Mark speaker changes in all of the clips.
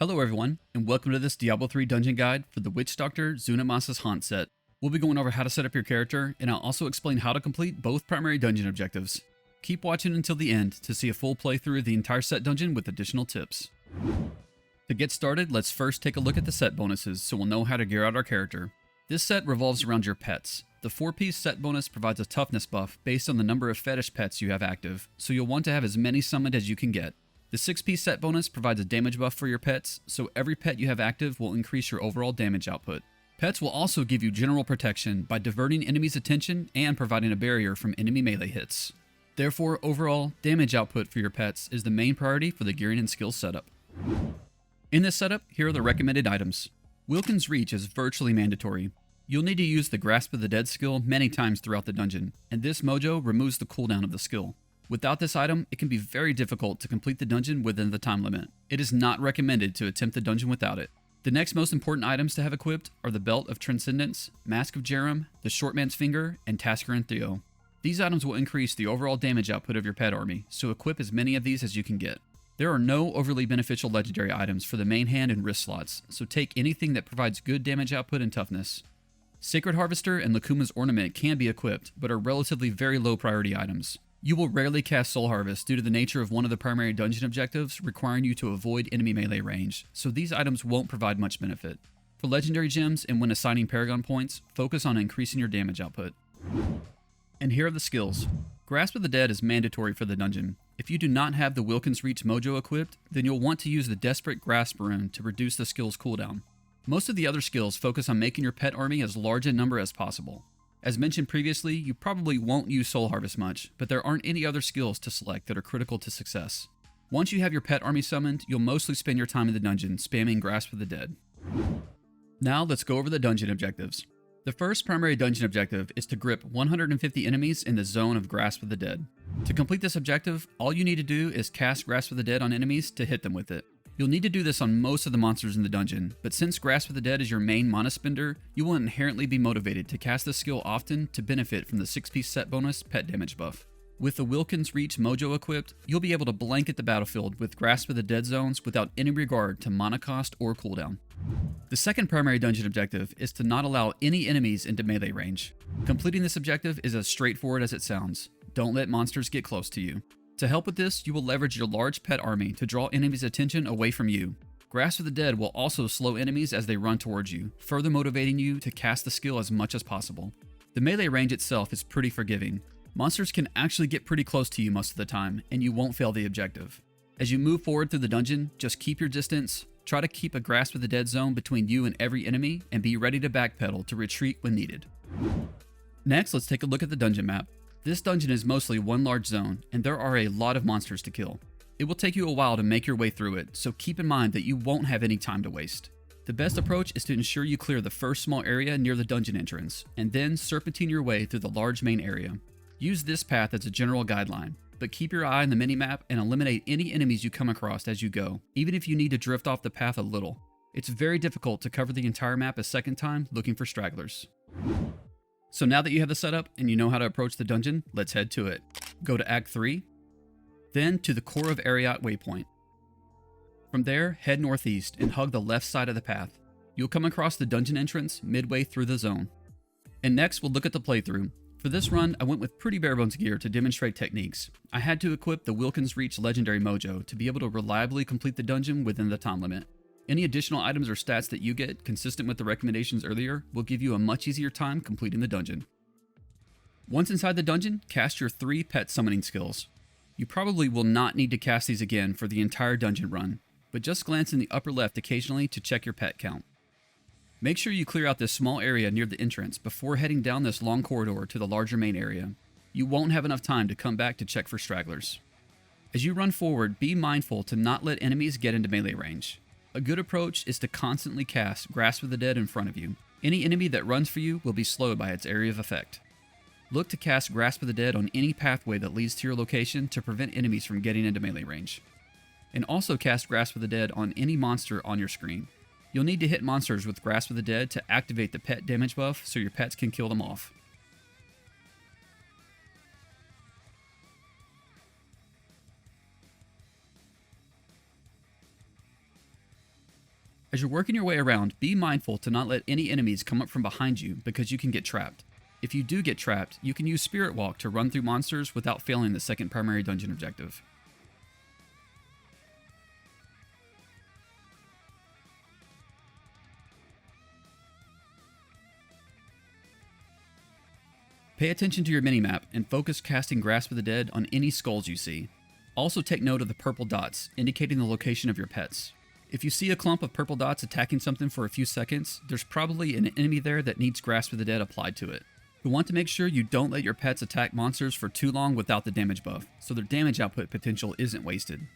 Speaker 1: Hello everyone, and welcome to this Diablo 3 dungeon guide for the Witch Doctor Zunimassa's Haunt set. We'll be going over how to set up your character, and I'll also explain how to complete both primary dungeon objectives. Keep watching until the end to see a full playthrough of the entire set dungeon with additional tips. To get started, let's first take a look at the set bonuses so we'll know how to gear out our character. This set revolves around your pets. The 4-piece set bonus provides a toughness buff based on the number of fetish pets you have active, so you'll want to have as many summoned as you can get. The 6-piece set bonus provides a damage buff for your pets, so every pet you have active will increase your overall damage output. Pets will also give you general protection by diverting enemies' attention and providing a barrier from enemy melee hits. Therefore, overall, damage output for your pets is the main priority for the gearing and skills setup. In this setup, here are the recommended items. Wilkin's Reach is virtually mandatory. You'll need to use the Grasp of the Dead skill many times throughout the dungeon, and this mojo removes the cooldown of the skill. Without this item, it can be very difficult to complete the dungeon within the time limit. It is not recommended to attempt the dungeon without it. The next most important items to have equipped are the Belt of Transcendence, Mask of Jerem, the Shortman's Finger, and Tasker and Theo. These items will increase the overall damage output of your pet army, so equip as many of these as you can get. There are no overly beneficial legendary items for the main hand and wrist slots, so take anything that provides good damage output and toughness. Sacred Harvester and Lakuma's Ornament can be equipped, but are relatively very low priority items. You will rarely cast Soul Harvest due to the nature of one of the primary dungeon objectives requiring you to avoid enemy melee range, so these items won't provide much benefit. For legendary gems and when assigning Paragon points, focus on increasing your damage output. And here are the skills. Grasp of the Dead is mandatory for the dungeon. If you do not have the Wilkin's Reach mojo equipped, then you'll want to use the Desperate Grasp rune to reduce the skill's cooldown. Most of the other skills focus on making your pet army as large in number as possible. As mentioned previously, you probably won't use Soul Harvest much, but there aren't any other skills to select that are critical to success. Once you have your pet army summoned, you'll mostly spend your time in the dungeon spamming Grasp of the Dead. Now let's go over the dungeon objectives. The first primary dungeon objective is to grip 150 enemies in the zone of Grasp of the Dead. To complete this objective, all you need to do is cast Grasp of the Dead on enemies to hit them with it. You'll need to do this on most of the monsters in the dungeon, but since Grasp of the Dead is your main mana spender, you will inherently be motivated to cast this skill often to benefit from the 6-piece set bonus pet damage buff. With the Wilkin's Reach mojo equipped, you'll be able to blanket the battlefield with Grasp of the Dead zones without any regard to mana cost or cooldown. The second primary dungeon objective is to not allow any enemies into melee range. Completing this objective is as straightforward as it sounds. Don't let monsters get close to you. To help with this, you will leverage your large pet army to draw enemies' attention away from you. Grasp of the Dead will also slow enemies as they run towards you, further motivating you to cast the skill as much as possible. The melee range itself is pretty forgiving. Monsters can actually get pretty close to you most of the time, and you won't fail the objective. As you move forward through the dungeon, just keep your distance, try to keep a Grasp of the Dead zone between you and every enemy, and be ready to backpedal to retreat when needed. Next, let's take a look at the dungeon map. This dungeon is mostly one large zone, and there are a lot of monsters to kill. It will take you a while to make your way through it, so keep in mind that you won't have any time to waste. The best approach is to ensure you clear the first small area near the dungeon entrance, and then serpentine your way through the large main area. Use this path as a general guideline, but keep your eye on the minimap and eliminate any enemies you come across as you go, even if you need to drift off the path a little. It's very difficult to cover the entire map a second time looking for stragglers. So now that you have the setup and you know how to approach the dungeon, let's head to it. Go to Act 3, then to the Core of Ariat waypoint. From there, head northeast and hug the left side of the path. You'll come across the dungeon entrance midway through the zone. And next, we'll look at the playthrough. For this run, I went with pretty bare-bones gear to demonstrate techniques. I had to equip the Wilkin's Reach legendary mojo to be able to reliably complete the dungeon within the time limit. Any additional items or stats that you get, consistent with the recommendations earlier, will give you a much easier time completing the dungeon. Once inside the dungeon, cast your 3 pet summoning skills. You probably will not need to cast these again for the entire dungeon run, but just glance in the upper left occasionally to check your pet count. Make sure you clear out this small area near the entrance before heading down this long corridor to the larger main area. You won't have enough time to come back to check for stragglers. As you run forward, be mindful to not let enemies get into melee range. A good approach is to constantly cast Grasp of the Dead in front of you. Any enemy that runs for you will be slowed by its area of effect. Look to cast Grasp of the Dead on any pathway that leads to your location to prevent enemies from getting into melee range. And also cast Grasp of the Dead on any monster on your screen. You'll need to hit monsters with Grasp of the Dead to activate the pet damage buff so your pets can kill them off. As you're working your way around, be mindful to not let any enemies come up from behind you because you can get trapped. If you do get trapped, you can use Spirit Walk to run through monsters without failing the second primary dungeon objective. Pay attention to your minimap and focus casting Grasp of the Dead on any skulls you see. Also take note of the purple dots, indicating the location of your pets. If you see a clump of purple dots attacking something for a few seconds, there's probably an enemy there that needs Grasp of the Dead applied to it. You'll want to make sure you don't let your pets attack monsters for too long without the damage buff, so their damage output potential isn't wasted.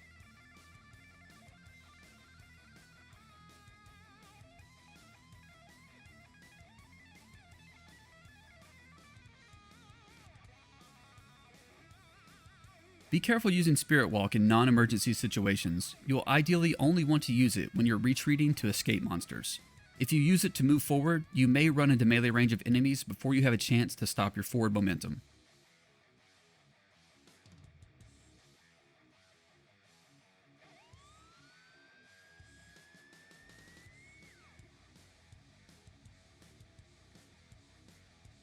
Speaker 1: Be careful using Spirit Walk in non-emergency situations. You'll ideally only want to use it when you're retreating to escape monsters. If you use it to move forward, you may run into melee range of enemies before you have a chance to stop your forward momentum.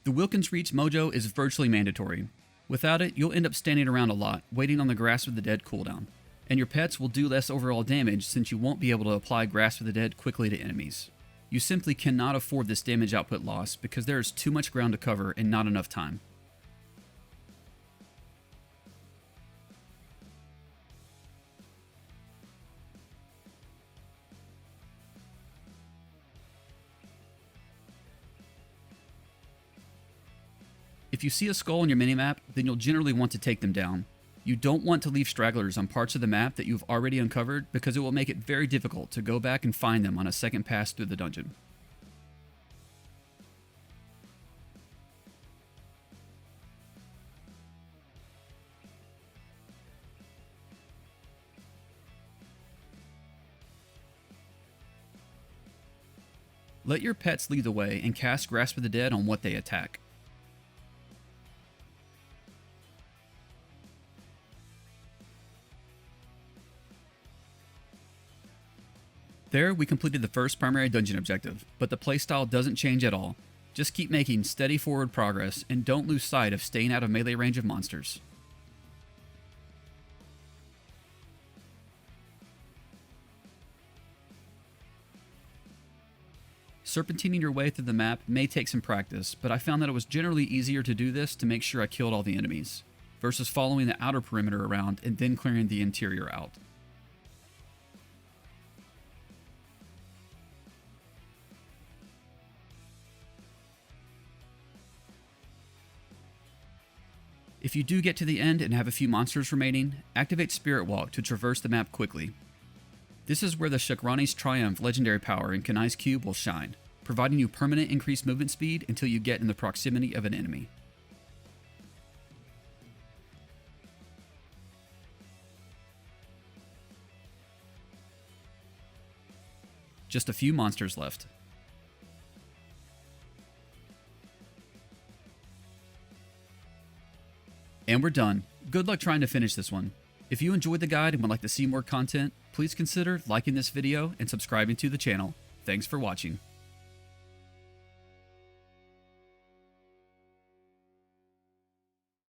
Speaker 1: The Wilkins Reach mojo is virtually mandatory. Without it, you'll end up standing around a lot, waiting on the Grasp of the Dead cooldown. And your pets will do less overall damage since you won't be able to apply Grasp of the Dead quickly to enemies. You simply cannot afford this damage output loss because there is too much ground to cover and not enough time. If you see a skull on your minimap, then you'll generally want to take them down. You don't want to leave stragglers on parts of the map that you've already uncovered because it will make it very difficult to go back and find them on a second pass through the dungeon. Let your pets lead the way and cast Grasp of the Dead on what they attack. There, we completed the first primary dungeon objective, but the playstyle doesn't change at all. Just keep making steady forward progress and don't lose sight of staying out of melee range of monsters. Serpentining your way through the map may take some practice, but I found that it was generally easier to do this to make sure I killed all the enemies, versus following the outer perimeter around and then clearing the interior out. If you do get to the end and have a few monsters remaining, activate Spirit Walk to traverse the map quickly. This is where the Shakrani's Triumph legendary power in Kanai's Cube will shine, providing you permanent increased movement speed until you get in the proximity of an enemy. Just a few monsters left. And we're done. Good luck trying to finish this one. If you enjoyed the guide and would like to see more content, please consider liking this video and subscribing to the channel. Thanks for watching.